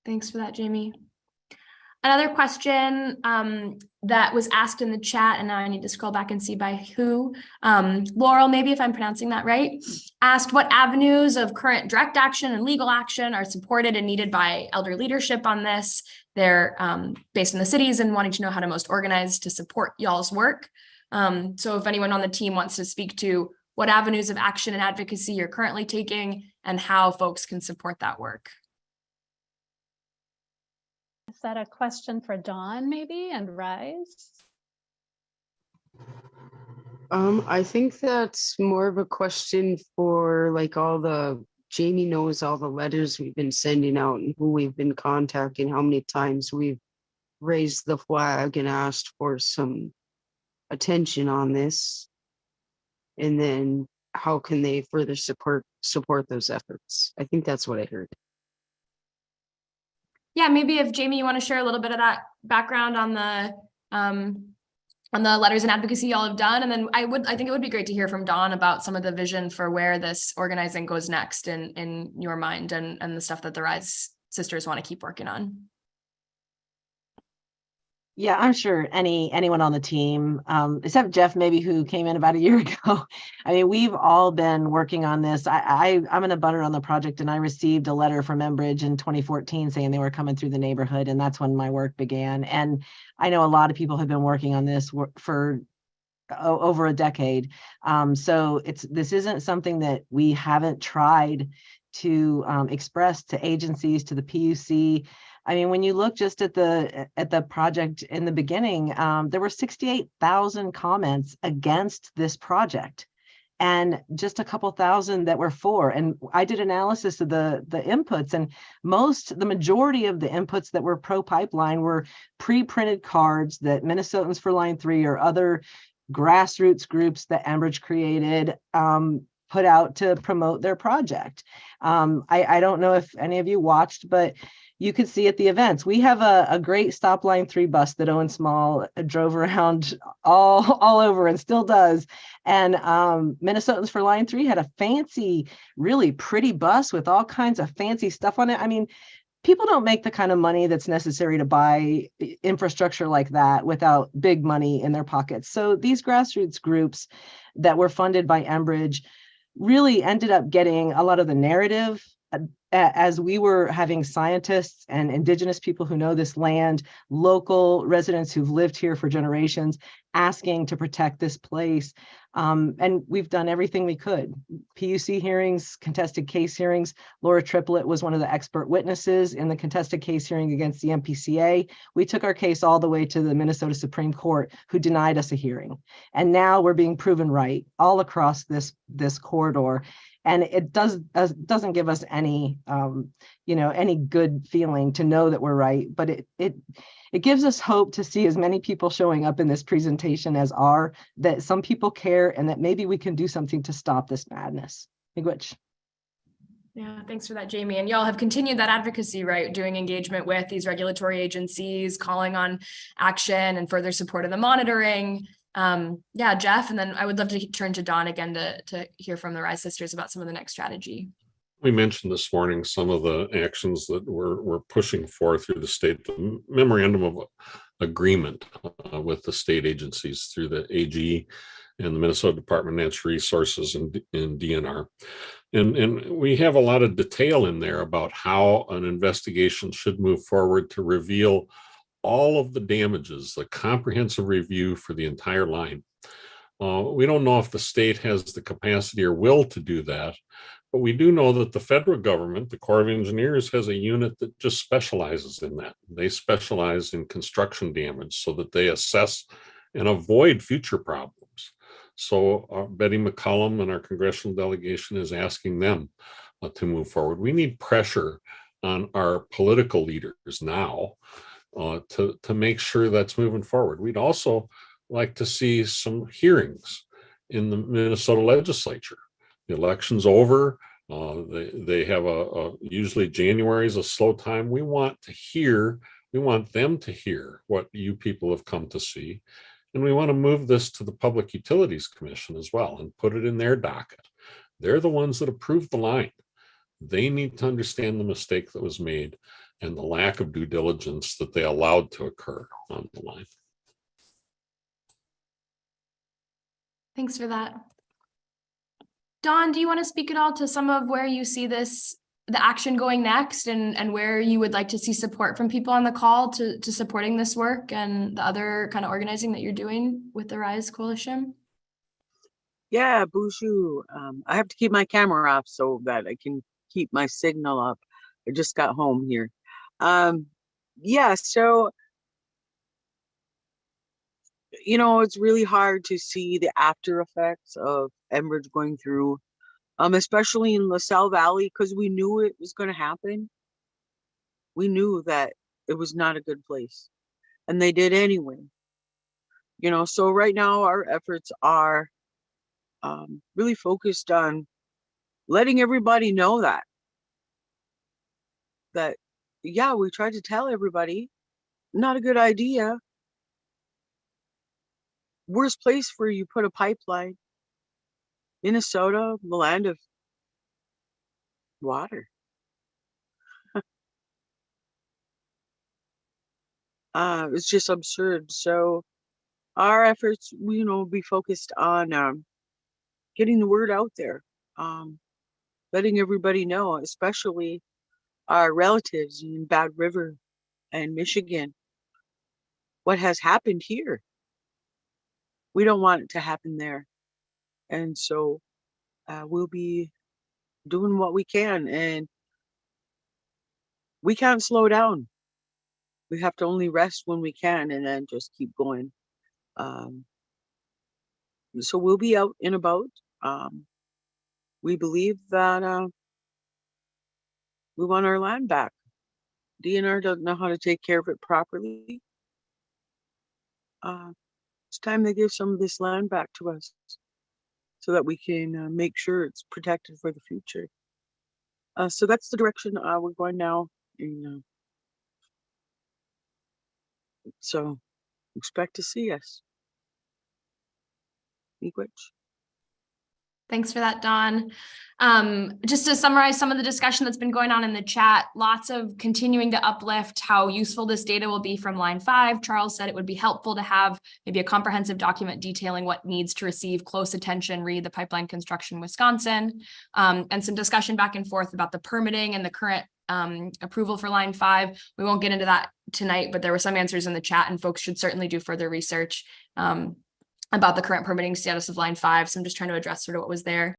Thanks for that, Jamie. Another question that was asked in the chat, and now I need to scroll back and see by who. Laurel, maybe if I'm pronouncing that right, asked what avenues of current direct action and legal action are supported and needed by elder leadership on this. They're based in the cities and wanting to know how to most organize to support y'all's work. So if anyone on the team wants to speak to what avenues of action and advocacy you're currently taking and how folks can support that work. Is that a question for Dawn maybe and Rise? I think that's more of a question for like all the, Jamie knows all the letters we've been sending out and who we've been contacting, how many times we've raised the flag and asked for some attention on this. And then how can they further support those efforts? I think that's what I heard. Yeah, maybe if Jamie, you want to share a little bit of that background on the letters and advocacy y'all have done, and then I think it would be great to hear from Dawn about some of the vision for where this organizing goes next in your mind and the stuff that the Rise sisters want to keep working on. Yeah, I'm sure anyone on the team, except Jeff, maybe, who came in about a year ago. I mean, we've all been working on this. I'm an abutter on the project, and I received a letter from Enbridge in 2014 saying they were coming through the neighborhood, and that's when my work began. And I know a lot of people have been working on this for over a decade. So this isn't something that we haven't tried to express to agencies, to the PUC. I mean, when you look just at the project in the beginning, there were 68,000 comments against this project, and just a couple thousand that were for. And I did analysis of the inputs, and the majority of the inputs that were pro pipeline were pre-printed cards that Minnesotans for Line 3 or other grassroots groups that Enbridge created put out to promote their project. I don't know if any of you watched, but you could see at the events, we have a great Stop Line 3 bus that Owen Small drove around all over and still does. And Minnesotans for Line 3 had a fancy, really pretty bus with all kinds of fancy stuff on it. I mean, people don't make the kind of money that's necessary to buy infrastructure like that without big money in their pockets. So these grassroots groups that were funded by Enbridge really ended up getting a lot of the narrative, as we were having scientists and indigenous people who know this land, local residents who've lived here for generations, asking to protect this place. And we've done everything we could. PUC hearings, contested case hearings. Laura Triplett was one of the expert witnesses in the contested case hearing against the MPCA. We took our case all the way to the Minnesota Supreme Court, who denied us a hearing. And now we're being proven right all across this corridor. And it doesn't give us any, any good feeling to know that we're right, but it gives us hope to see as many people showing up in this presentation as are, that some people care and that maybe we can do something to stop this madness. Miigwech. Yeah, thanks for that, Jamie. And y'all have continued that advocacy, right? Doing engagement with these regulatory agencies, calling on action and further support of the monitoring. Yeah, Jeff, and then I would love to turn to Dawn again to hear from the Rise sisters about some of the next strategy. We mentioned this morning some of the actions that we're pushing for through the state, the memorandum of agreement with the state agencies through the AG and the Minnesota Department of Natural Resources and DNR. And we have a lot of detail in there about how an investigation should move forward to reveal all of the damages, the comprehensive review for the entire line. We don't know if the state has the capacity or will to do that, but we do know that the federal government, the Corps of Engineers, has a unit that just specializes in that. They specialize in construction damage so that they assess and avoid future problems. So Betty McCollum and our congressional delegation is asking them to move forward. We need pressure on our political leaders now to make sure that's moving forward. We'd also like to see some hearings in the Minnesota legislature. The election's over. They have usually January is a slow time. We want them to hear what you people have come to see. And we want to move this to the Public Utilities Commission as well and put it in their docket. They're the ones that approved the line. They need to understand the mistake that was made and the lack of due diligence that they allowed to occur on the line. Thanks for that. Dawn, do you want to speak at all to some of where you see the action going next, and where you would like to see support from people on the call to supporting this work and the other kind of organizing that you're doing with the RISE Coalition? Yeah, bonjour. I have to keep my camera off so that I can keep my signal up. I just got home here. Yeah, so, you know, it's really hard to see the after effects of Enbridge going through, especially in LaSalle Valley, because we knew it was going to happen. We knew that it was not a good place, and they did anyway. You know, so right now our efforts are really focused on letting everybody know that yeah, we tried to tell everybody, not a good idea. Worst place where you put a pipeline, Minnesota, the land of water. It's just absurd. So our efforts, you know, be focused on getting the word out there, letting everybody know, especially our relatives in Bad River and Michigan, what has happened here. We don't want it to happen there. And so we'll be doing what we can, and we can't slow down. We have to only rest when we can and then just keep going. So we'll be out and about. We believe that we want our land back. DNR doesn't know how to take care of it properly. It's time they give some of this land back to us so that we can make sure it's protected for the future. So that's the direction we're going now. And, so expect to see us. Miigwech. Thanks for that, Dawn. Just to summarize some of the discussion that's been going on in the chat, lots of continuing to uplift how useful this data will be from Line 5. Charles said it would be helpful to have maybe a comprehensive document detailing what needs to receive close attention, read the pipeline construction Wisconsin, and some discussion back and forth about the permitting and the current approval for Line 5. We won't get into that tonight, but there were some answers in the chat, and folks should certainly do further research about the current permitting status of Line 5. So I'm just trying to address sort of what was there.